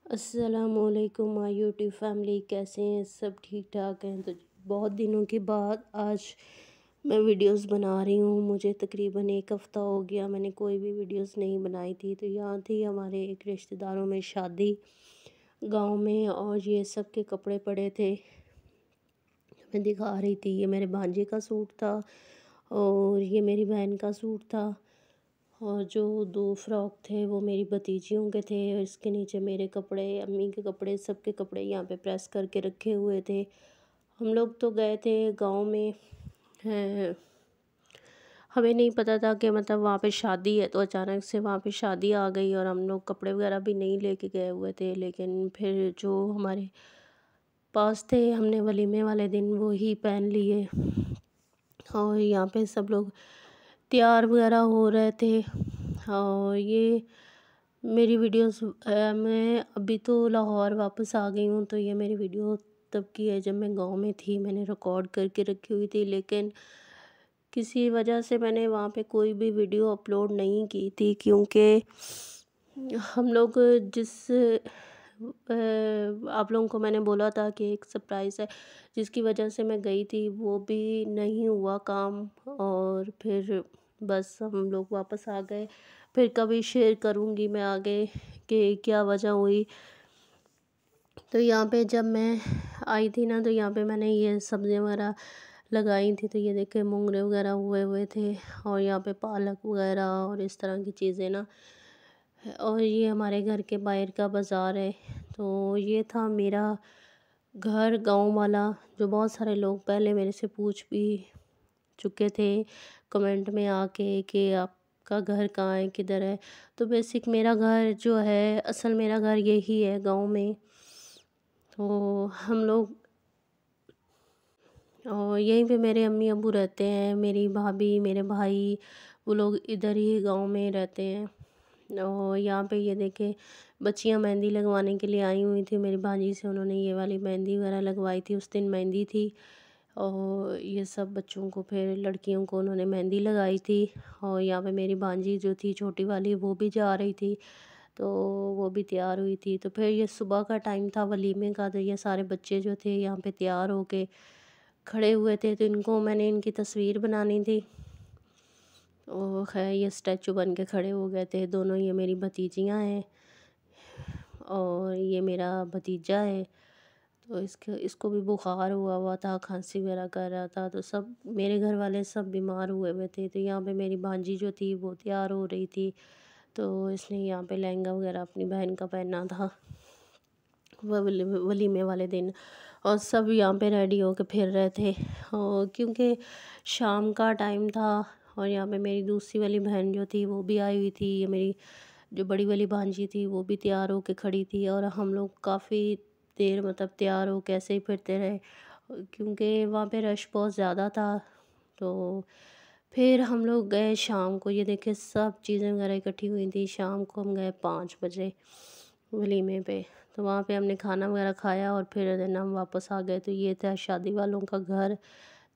अस्सलामुअलैकुम my YouTube family, कैसे हैं? सब ठीक ठाक हैं। तो बहुत दिनों के बाद आज मैं वीडियोस बना रही हूँ। मुझे तकरीबन एक हफ़्ता हो गया मैंने कोई भी वीडियोस नहीं बनाई थी। तो यहाँ थी हमारे एक रिश्तेदारों में शादी गांव में, और ये सब के कपड़े पड़े थे। मैं दिखा रही थी, ये मेरे भांजे का सूट था और ये मेरी बहन का सूट था, और जो दो फ्रॉक थे वो मेरी भतीजियों के थे, और इसके नीचे मेरे कपड़े, अम्मी के कपड़े, सबके कपड़े यहाँ पे प्रेस करके रखे हुए थे। हम लोग तो गए थे गांव में। हैं, हमें नहीं पता था कि मतलब वहाँ पे शादी है, तो अचानक से वहाँ पे शादी आ गई और हम लोग कपड़े वगैरह भी नहीं लेके गए हुए थे। लेकिन फिर जो हमारे पास थे, हमने वलीमे वाले दिन वो ही पहन लिए। और यहाँ पे सब लोग तैयार वगैरह हो रहे थे। और ये मेरी वीडियोस मैं अभी तो लाहौर वापस आ गई हूँ, तो ये मेरी वीडियो तब की है जब मैं गांव में थी। मैंने रिकॉर्ड करके रखी हुई थी, लेकिन किसी वजह से मैंने वहाँ पे कोई भी वीडियो अपलोड नहीं की थी, क्योंकि हम लोग जिस आप लोगों को मैंने बोला था कि एक सरप्राइज़ है जिसकी वजह से मैं गई थी, वो भी नहीं हुआ काम। और फिर बस हम लोग वापस आ गए। फिर कभी शेयर करूँगी मैं आगे कि क्या वजह हुई। तो यहाँ पे जब मैं आई थी ना, तो यहाँ पे मैंने ये सब्ज़ियाँ वगैरह लगाई थी। तो ये देखे मोंगरे वगैरह हुए हुए थे, और यहाँ पे पालक वगैरह और इस तरह की चीज़ें ना। और ये हमारे घर के बाहर का बाज़ार है। तो ये था मेरा घर गांव वाला, जो बहुत सारे लोग पहले मेरे से पूछ भी चुके थे कमेंट में आके कि आपका घर कहाँ है, किधर है। तो बेसिक मेरा घर जो है, असल मेरा घर यही है गांव में। तो हम लोग, और यहीं पे मेरे अम्मी अब्बू रहते हैं, मेरी भाभी, मेरे भाई, वो लोग इधर ही गांव में रहते हैं। और यहाँ पे ये देखे बच्चियाँ मेहंदी लगवाने के लिए आई हुई थी मेरी भांजी से। उन्होंने ये वाली मेहंदी वगैरह लगवाई थी, उस दिन मेहंदी थी। और ये सब बच्चों को, फिर लड़कियों को उन्होंने मेहंदी लगाई थी। और यहाँ पे मेरी भांजी जो थी छोटी वाली, वो भी जा रही थी, तो वो भी तैयार हुई थी। तो फिर ये सुबह का टाइम था वलीमे का, तो ये सारे बच्चे जो थे यहाँ पे तैयार होके खड़े हुए थे। तो इनको मैंने इनकी तस्वीर बनानी थी। और खैर ये स्टैचू बन के खड़े हो गए थे। दोनों ये मेरी भतीजियाँ हैं और ये मेरा भतीजा है। तो इसको भी बुखार हुआ हुआ था, खांसी वगैरह कर रहा था। तो सब मेरे घर वाले सब बीमार हुए हुए थे। तो यहाँ पे मेरी भांजी जो थी वो तैयार हो रही थी, तो इसने यहाँ पे लहंगा वगैरह अपनी बहन का पहना था वलीमे वाले दिन। और सब यहाँ पे रेडी होके फिर रहे थे। और क्योंकि शाम का टाइम था, और यहाँ पे मेरी दूसरी वाली बहन जो थी वो भी आई हुई थी। ये मेरी जो बड़ी वाली भांजी थी वो भी तैयार होके खड़ी थी, और हम लोग काफ़ी देर मतलब तैयार हो कैसे ही फिरते रहे, क्योंकि वहाँ पे रश बहुत ज़्यादा था। तो फिर हम लोग गए शाम को। ये देखे सब चीज़ें वगैरह इकट्ठी हुई थी। शाम को हम गए 5 बजे वलीमे पे। तो वहाँ पे हमने खाना वगैरह खाया और फिर देन हम वापस आ गए। तो ये था शादी वालों का घर,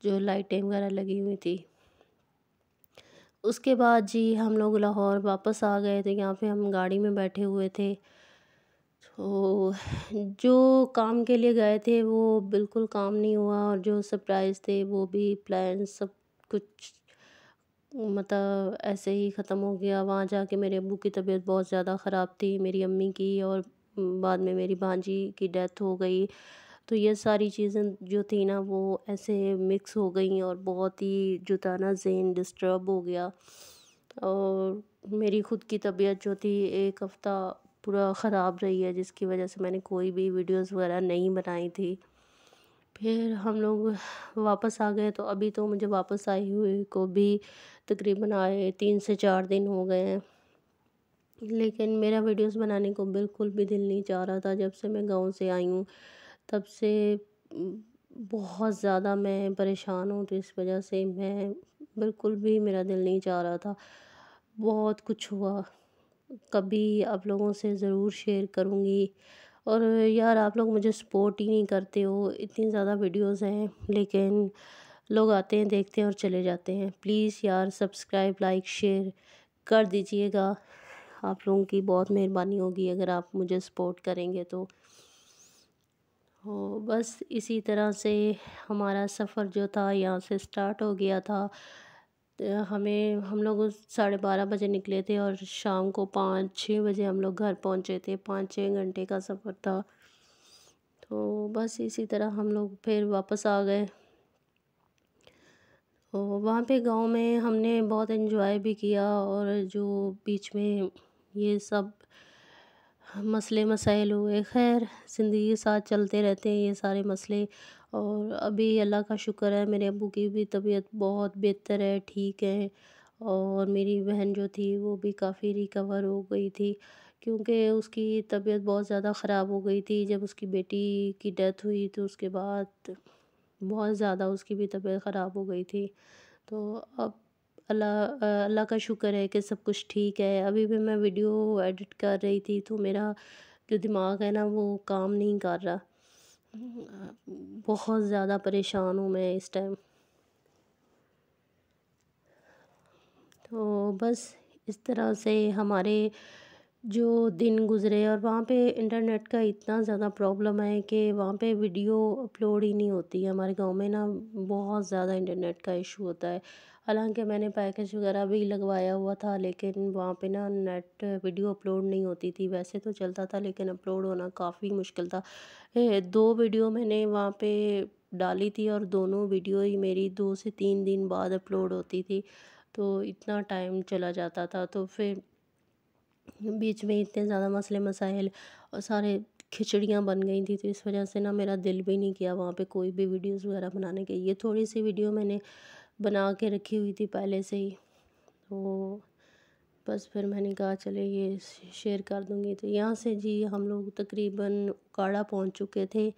जो लाइटें वगैरह लगी हुई थी। उसके बाद जी हम लोग लाहौर वापस आ गए। तो यहाँ पे हम गाड़ी में बैठे हुए थे। तो जो काम के लिए गए थे वो बिल्कुल काम नहीं हुआ, और जो सरप्राइज़ थे वो भी प्लान सब कुछ मतलब ऐसे ही ख़त्म हो गया। वहाँ जाके मेरे अब्बू की तबीयत बहुत ज़्यादा ख़राब थी, मेरी अम्मी की, और बाद में मेरी भांजी की डेथ हो गई। तो ये सारी चीज़ें जो थी ना वो ऐसे मिक्स हो गई, और बहुत ही जो था ना ज़हन डिस्टर्ब हो गया। और मेरी ख़ुद की तबीयत जो थी एक हफ़्ता पूरा ख़राब रही है, जिसकी वजह से मैंने कोई भी वीडियोस वगैरह नहीं बनाई थी। फिर हम लोग वापस आ गए। तो अभी तो मुझे वापस आई हुई को भी तकरीबन आए 3 से 4 दिन हो गए हैं, लेकिन मेरा वीडियोस बनाने को बिल्कुल भी दिल नहीं चाह रहा था। जब से मैं गांव से आई हूँ तब से बहुत ज़्यादा मैं परेशान हूँ। तो इस वजह से मैं बिल्कुल भी, मेरा दिल नहीं चाह रहा था। बहुत कुछ हुआ, कभी आप लोगों से ज़रूर शेयर करूँगी। और यार आप लोग मुझे सपोर्ट ही नहीं करते हो। इतनी ज़्यादा वीडियोस हैं, लेकिन लोग आते हैं, देखते हैं और चले जाते हैं। प्लीज़ यार सब्सक्राइब, लाइक, शेयर कर दीजिएगा। आप लोगों की बहुत मेहरबानी होगी अगर आप मुझे सपोर्ट करेंगे तो। बस इसी तरह से हमारा सफ़र जो था यहाँ से स्टार्ट हो गया था। हमें हम लोग 12:30 बजे निकले थे और शाम को 5-6 बजे हम लोग घर पहुँचे थे। 5-6 घंटे का सफ़र था। तो बस इसी तरह हम लोग फिर वापस आ गए। वहाँ पे गांव में हमने बहुत एंजॉय भी किया, और जो बीच में ये सब मसले मसाइल हुए, खैर ज़िंदगी के साथ चलते रहते हैं ये सारे मसले। और अभी अल्लाह का शुक्र है, मेरे अब्बू की भी तबीयत बहुत बेहतर है, ठीक है। और मेरी बहन जो थी वो भी काफ़ी रिकवर हो गई थी, क्योंकि उसकी तबीयत बहुत ज़्यादा ख़राब हो गई थी जब उसकी बेटी की डेथ हुई, तो उसके बाद बहुत ज़्यादा उसकी भी तबीयत ख़राब हो गई थी। तो अब अल्लाह का शुक्र है कि सब कुछ ठीक है। अभी भी मैं वीडियो एडिट कर रही थी तो मेरा जो दिमाग है ना वो काम नहीं कर रहा। बहुत ज़्यादा परेशान हूँ मैं इस टाइम। तो बस इस तरह से हमारे जो दिन गुज़रे, और वहाँ पे इंटरनेट का इतना ज़्यादा प्रॉब्लम है कि वहाँ पे वीडियो अपलोड ही नहीं होती है। हमारे गांव में ना बहुत ज़्यादा इंटरनेट का इशू होता है। हालांकि मैंने पैकेज वगैरह भी लगवाया हुआ था, लेकिन वहाँ पे ना नेट वीडियो अपलोड नहीं होती थी। वैसे तो चलता था लेकिन अपलोड होना काफ़ी मुश्किल था। 2 वीडियो मैंने वहाँ पे डाली थी, और दोनों वीडियो ही मेरी 2 से 3 दिन बाद अपलोड होती थी। तो इतना टाइम चला जाता था। तो फिर बीच में इतने ज़्यादा मसले मसाइल और सारे खिचड़ियाँ बन गई थी, तो इस वजह से ना मेरा दिल भी नहीं किया वहाँ पे कोई भी वीडियोस वगैरह बनाने के। ये थोड़ी सी वीडियो मैंने बना के रखी हुई थी पहले से ही, तो बस फिर मैंने कहा चले ये शेयर कर दूँगी। तो यहाँ से जी हम लोग तकरीबन उकाड़ा पहुँच चुके थे।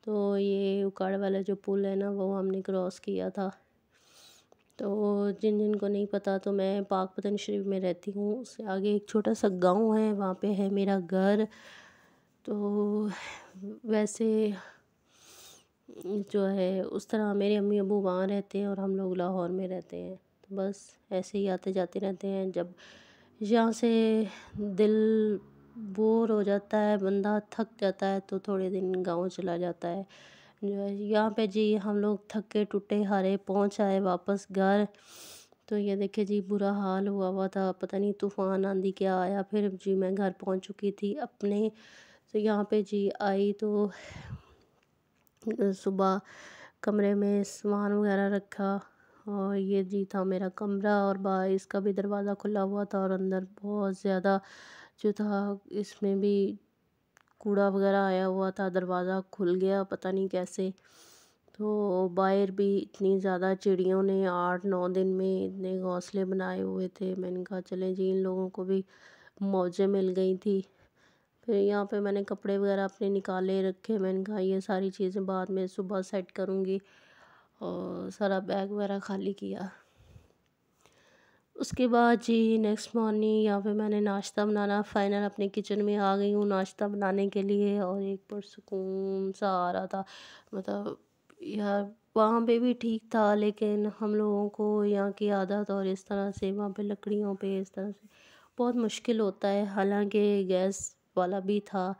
तो ये उकाड़ा वाला जो पुल है ना वो हमने क्रॉस किया था। तो जिन जिन को नहीं पता, तो मैं पाक पतन शरीफ में रहती हूँ, उससे आगे एक छोटा सा गांव है, वहाँ पे है मेरा घर। तो वैसे जो है उस तरह मेरे अम्मी अबू वहाँ रहते हैं और हम लोग लाहौर में रहते हैं। तो बस ऐसे ही आते जाते रहते हैं। जब यहाँ से दिल बोर हो जाता है, बंदा थक जाता है, तो थोड़े दिन गांव चला जाता है। जो है यहाँ पे जी हम लोग थके टूटे हारे पहुँच आए वापस घर। तो ये देखिए जी बुरा हाल हुआ हुआ था, पता नहीं तूफ़ान आंधी क्या आया। फिर जी मैं घर पहुँच चुकी थी अपने। तो यहाँ पे जी आई तो सुबह कमरे में सामान वगैरह रखा, और ये जी था मेरा कमरा, और बाहर इसका भी दरवाज़ा खुला हुआ था, और अंदर बहुत ज़्यादा जो था इसमें भी कूड़ा वगैरह आया हुआ था। दरवाज़ा खुल गया पता नहीं कैसे। तो बाहर भी इतनी ज़्यादा चिड़ियों ने 8-9 दिन में इतने घोंसले बनाए हुए थे। मैंने कहा चलें जी इन लोगों को भी मौजें मिल गई थी। फिर यहाँ पे मैंने कपड़े वगैरह अपने निकाले रखे। मैंने कहा ये सारी चीज़ें बाद में सुबह सेट करूँगी, और सारा बैग वगैरह खाली किया। उसके बाद जी नेक्स्ट मॉर्निंग यहाँ पे मैंने नाश्ता बनाना फाइनल, अपने किचन में आ गई हूँ नाश्ता बनाने के लिए, और एक पुरसुकून सा आ रहा था। मतलब यार वहाँ पे भी ठीक था, लेकिन हम लोगों को यहाँ की आदत और इस तरह से वहाँ पे लकड़ियों पे इस तरह से बहुत मुश्किल होता है। हालांकि गैस वाला भी था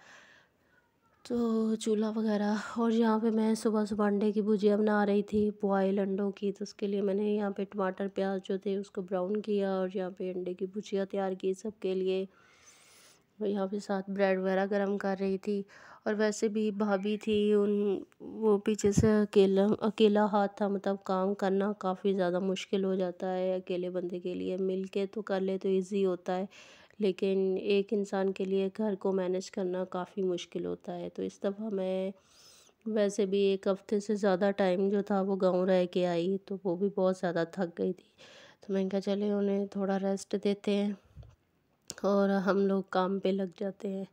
तो चूल्हा वगैरह। और यहाँ पे मैं सुबह सुबह अंडे की भुजिया बना रही थी, बॉयल अंडों की। तो उसके लिए मैंने यहाँ पे टमाटर प्याज जो थे उसको ब्राउन किया, और यहाँ पे अंडे की भुजिया तैयार की सबके लिए। और यहाँ पे साथ ब्रेड वगैरह गरम कर रही थी। और वैसे भी भाभी थी उन वो पीछे से अकेला अकेला हाथ था, मतलब काम करना काफ़ी ज़्यादा मुश्किल हो जाता है अकेले बंदे के लिए। मिल के तो कर ले तो इजी होता है, लेकिन एक इंसान के लिए घर को मैनेज करना काफ़ी मुश्किल होता है। तो इस दफ़ा मैं वैसे भी 1 हफ़्ते से ज़्यादा टाइम जो था वो गाँव रह के आई, तो वो भी बहुत ज़्यादा थक गई थी। तो मैंने कहा चले उन्हें थोड़ा रेस्ट देते हैं और हम लोग काम पे लग जाते हैं।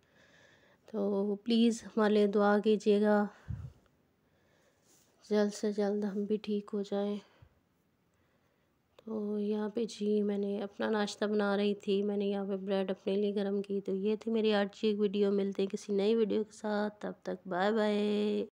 तो प्लीज़ हमारे लिए दुआ कीजिएगा, जल्द से जल्द हम भी ठीक हो जाएं। तो यहाँ पे जी मैंने अपना नाश्ता बना रही थी, मैंने यहाँ पे ब्रेड अपने लिए गर्म की। तो ये थी मेरी आज की एक वीडियो। मिलते हैं किसी नई वीडियो के साथ, तब तक बाय बाय।